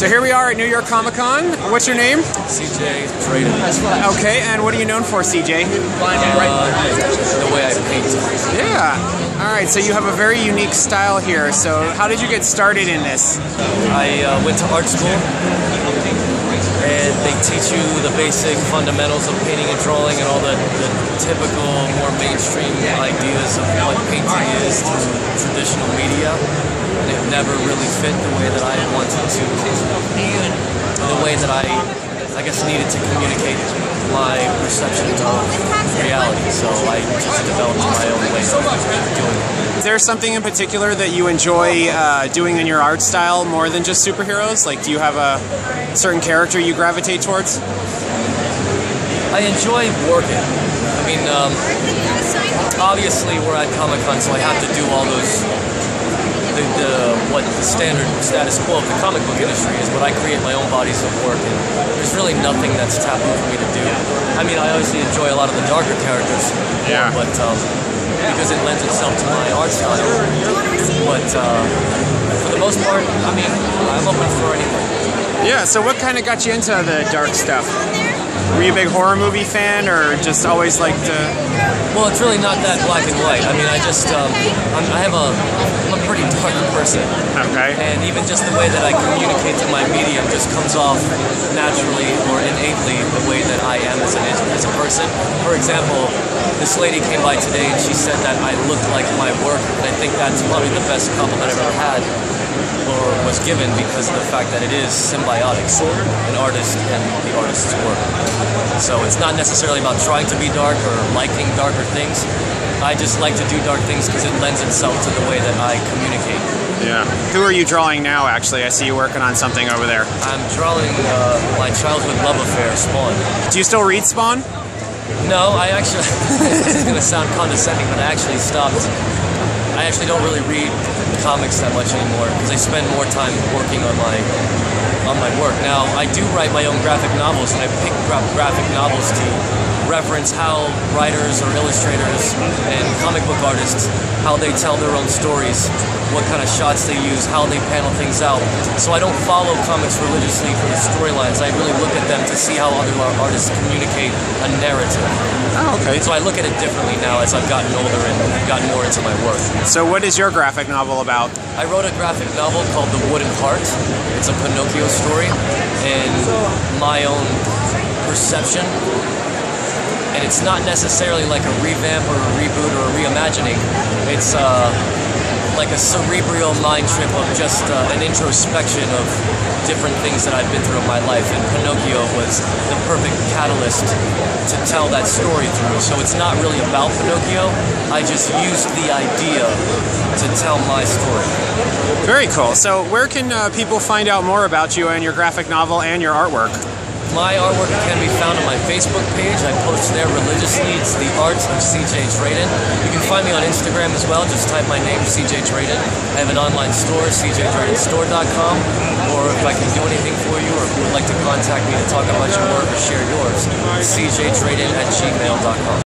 So here we are at New York Comic Con. What's your name? CJ Draden. Okay, and what are you known for, CJ? The way I paint. Yeah. Alright, so you have a very unique style here. So how did you get started in this? I went to art school, and they teach you the basic fundamentals of painting and drawing and all the typical, more mainstream ideas of what painting is to traditional media. And it never really fit the way that I wanted to, the way that I guess needed to communicate my perception of reality. So I just developed my own way of doing it. Is there something in particular that you enjoy doing in your art style more than just superheroes? Like, do you have a certain character you gravitate towards? I enjoy working. I mean, obviously we're at Comic-Con, so I have to do all those, what the standard status quo of the comic book industry is, but I create my own bodies of work, and there's really nothing that's taboo for me to do. I mean, I obviously enjoy a lot of the darker characters, but because it lends itself to my art style. But for the most part, I mean, I'm open for anything. Yeah, so what kind of got you into the dark stuff? Were you a big horror movie fan, or just always liked Well, it's really not that black and white. I mean, I just, I'm a pretty dark person. Okay. And even just the way that I communicate to my medium just comes off naturally or innately the way that I am as a person. For example, this lady came by today and she said that I looked like my work, and I think that's probably the best compliment I've ever had or was given, because of the fact that it is symbiotic, an artist and the artist's work. So it's not necessarily about trying to be dark or liking darker things. I just like to do dark things because it lends itself to the way that I communicate. Yeah. Who are you drawing now, actually? I see you working on something over there. I'm drawing my childhood love affair, Spawn. Do you still read Spawn? No, I actually, this is going to sound condescending, but I actually stopped. I actually don't really read comics that much anymore because I spend more time working on my work. Now, I do write my own graphic novels, and I pick graphic novels to reference how writers or illustrators and comic book artists, how they tell their own stories, what kind of shots they use, how they panel things out. So I don't follow comics religiously for the storylines. I really look at them to see how other artists communicate a narrative. Oh, okay. So I look at it differently now as I've gotten older and gotten more into my work. So what is your graphic novel about? I wrote a graphic novel called The Wooden Heart. It's a Pinocchio story and my own perception. And it's not necessarily like a revamp or a reboot or a reimagining. It's like a cerebral mind trip of just an introspection of different things that I've been through in my life, and Pinocchio was the perfect catalyst to tell that story through. So it's not really about Pinocchio, I just used the idea to tell my story. Very cool. So where can people find out more about you and your graphic novel and your artwork? My artwork can be found on my Facebook page. I post there religiously. It's The Art of CJ Draden. You can find me on Instagram as well. Just type my name, CJ Draden. I have an online store, cjdradenstore.com. Or if I can do anything for you, or if you would like to contact me to talk about your work or share yours, cjdraden@gmail.com.